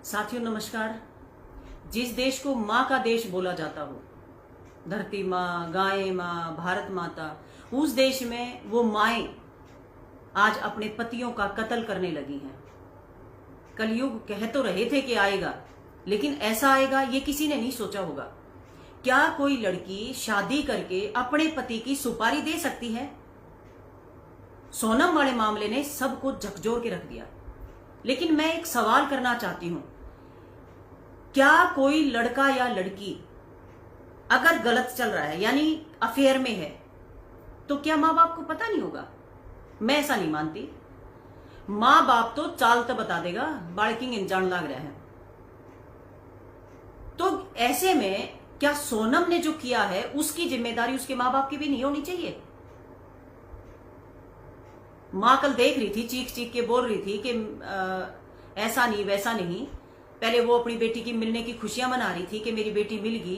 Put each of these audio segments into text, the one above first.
साथियों नमस्कार। जिस देश को माँ का देश बोला जाता हो, धरती माँ, गाय माँ, भारत माता, उस देश में वो माएं आज अपने पतियों का कत्ल करने लगी हैं। कलयुग कह तो रहे थे कि आएगा, लेकिन ऐसा आएगा ये किसी ने नहीं सोचा होगा। क्या कोई लड़की शादी करके अपने पति की सुपारी दे सकती है? सोनम वाले मामले ने सबको झकझोर के रख दिया। लेकिन मैं एक सवाल करना चाहती हूं, क्या कोई लड़का या लड़की अगर गलत चल रहा है यानी अफेयर में है, तो क्या माँ बाप को पता नहीं होगा? मैं ऐसा नहीं मानती। माँ बाप तो चाल तो बता देगा, बाड़किंग इंजान लाग रहा है। तो ऐसे में क्या सोनम ने जो किया है उसकी जिम्मेदारी उसके माँ बाप की भी नहीं होनी चाहिए? माँ कल देख रही थी, चीख चीख के बोल रही थी कि ऐसा नहीं वैसा नहीं। पहले वो अपनी बेटी की मिलने की खुशियां मना रही थी कि मेरी बेटी मिल गई।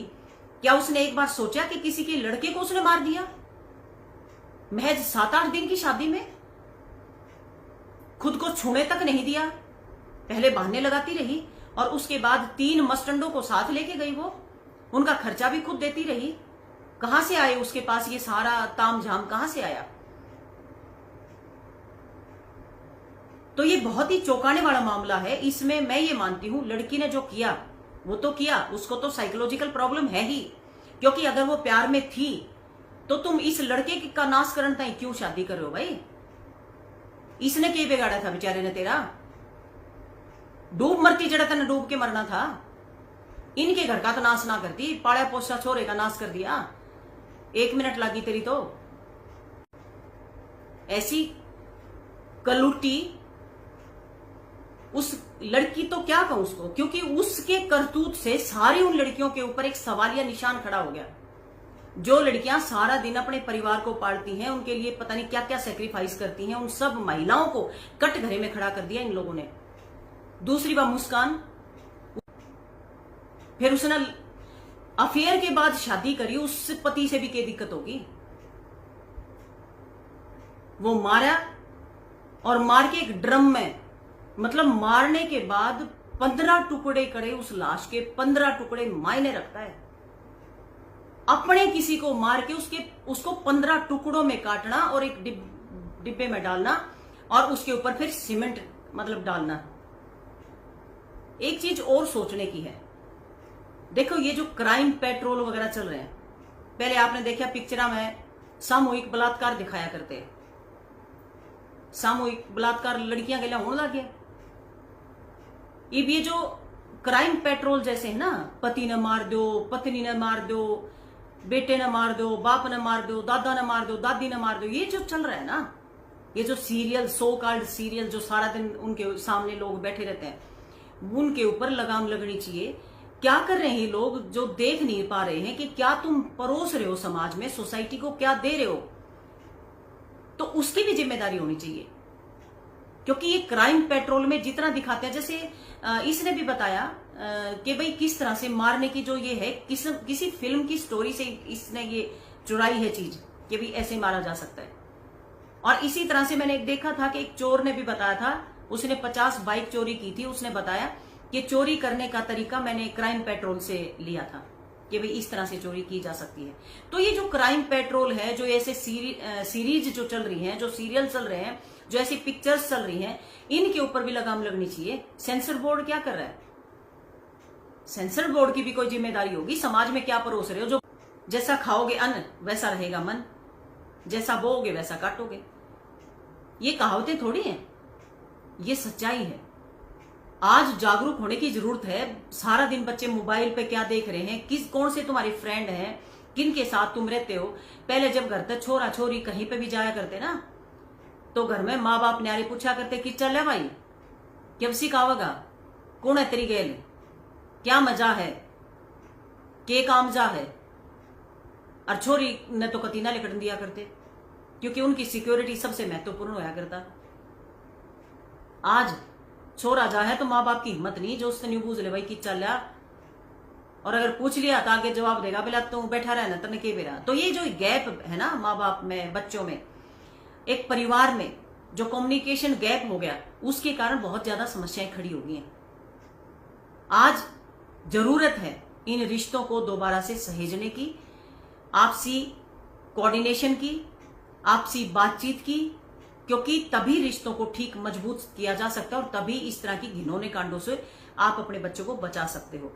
क्या उसने एक बार सोचा कि किसी के लड़के को उसने मार दिया महज 7-8 दिन की शादी में? खुद को छूने तक नहीं दिया, पहले बहाने लगाती रही और उसके बाद 3 मस्टंडों को साथ लेके गई। वो उनका खर्चा भी खुद देती रही। कहां से आए उसके पास ये सारा तामझाम, कहां से आया? तो ये बहुत ही चौंकाने वाला मामला है। इसमें मैं ये मानती हूं लड़की ने जो किया वो तो किया, उसको तो साइकोलॉजिकल प्रॉब्लम है ही, क्योंकि अगर वो प्यार में थी तो तुम इस लड़के का नाश करने ताई क्यों शादी कर रहे हो भाई? इसने क्या बिगाड़ा था बेचारे ने तेरा? डूब मरती जड़ा तेने डूब के मरना था। इनके घर का तो नाश ना करती, पाड़ा पोसा छोरे का नाश कर दिया। 1 मिनट लगी तेरी तो। ऐसी कलुटी उस लड़की तो क्या कहूं उसको, क्योंकि उसके करतूत से सारी उन लड़कियों के ऊपर एक सवालिया निशान खड़ा हो गया। जो लड़कियां सारा दिन अपने परिवार को पालती हैं, उनके लिए पता नहीं क्या क्या सेक्रीफाइस करती हैं, उन सब महिलाओं को कटघरे में खड़ा कर दिया इन लोगों ने। दूसरी बात मुस्कान, फिर उसने अफेयर के बाद शादी करी, उस पति से भी क्या दिक्कत होगी? वो मारा और मार के एक ड्रम में, मतलब मारने के बाद 15 टुकड़े करे उस लाश के। 15 टुकड़े मायने रखता है। अपने किसी को मार के उसको 15 टुकड़ों में काटना और एक डिब्बे में डालना और उसके ऊपर फिर सीमेंट मतलब डालना। एक चीज और सोचने की है, देखो ये जो क्राइम पेट्रोल वगैरह चल रहे हैं, पहले आपने देखा पिक्चर में सामूहिक बलात्कार दिखाया करते, सामूहिक बलात्कार लड़कियां के लिए होने लग गया। ये जो क्राइम पेट्रोल जैसे है ना, पति ने मार दो, पत्नी ने मार दो, बेटे ने मार दो, बाप ने मार दो, दादा ने मार दो, दादी ने मार दो, ये जो चल रहा है ना, ये जो सीरियल, सो कॉल्ड सीरियल जो सारा दिन उनके सामने लोग बैठे रहते हैं, उनके ऊपर लगाम लगनी चाहिए। क्या कर रहे हैं लोग जो देख नहीं पा रहे हैं कि क्या तुम परोस रहे हो समाज में, सोसाइटी को क्या दे रहे हो? तो उसकी भी जिम्मेदारी होनी चाहिए, क्योंकि ये क्राइम पेट्रोल में जितना दिखाते हैं, जैसे इसने भी बताया कि भाई किस तरह से मारने की जो ये है, किसी फिल्म की स्टोरी से इसने ये चुराई है चीज कि भाई ऐसे मारा जा सकता है। और इसी तरह से मैंने एक देखा था कि एक चोर ने भी बताया था, उसने 50 बाइक चोरी की थी, उसने बताया कि चोरी करने का तरीका मैंने क्राइम पेट्रोल से लिया था कि भाई इस तरह से चोरी की जा सकती है। तो ये जो क्राइम पेट्रोल है, जो ऐसे सीरीज जो चल रही हैं, जो सीरियल चल रहे हैं, जो ऐसी पिक्चर्स चल रही हैं, इनके ऊपर भी लगाम लगनी चाहिए। सेंसर बोर्ड क्या कर रहा है? सेंसर बोर्ड की भी कोई जिम्मेदारी होगी। समाज में क्या परोस रहे हो? जो जैसा खाओगे अन्न वैसा रहेगा मन, जैसा बोओगे वैसा काटोगे। ये कहावतें थोड़ी हैं, ये सच्चाई है। आज जागरूक होने की जरूरत है। सारा दिन बच्चे मोबाइल पे क्या देख रहे हैं, कौन से तुम्हारे फ्रेंड हैं, किन के साथ तुम रहते हो। पहले जब घर तक छोरा छोरी कहीं पे भी जाया करते ना, तो घर में माँ बाप न्यारे पूछा करते कि चल है भाई, कब सिखावेगा, कौन है तेरी गेल, क्या मजा है, के काम जा है। और छोरी ने तो कतीना लिखट दिया करते, क्योंकि उनकी सिक्योरिटी सबसे महत्वपूर्ण होया करता। आज छोरा जा है तो माँ बाप की हिम्मत नहीं जो उससे न्यू पूछ ले भाई कि चल या, और अगर पूछ लिया तो आगे जवाब देगा बोला तू बैठा रहना तने के बेरा। तो ये जो गैप है ना माँ बाप में, बच्चों में, एक परिवार में जो कम्युनिकेशन गैप हो गया, उसके कारण बहुत ज्यादा समस्याएं खड़ी हो गई हैं। आज जरूरत है इन रिश्तों को दोबारा से सहेजने की, आपसी कोऑर्डिनेशन की, आपसी बातचीत की, क्योंकि तभी रिश्तों को ठीक मजबूत किया जा सकता है और तभी इस तरह की घिनौने कांडों से आप अपने बच्चों को बचा सकते हो।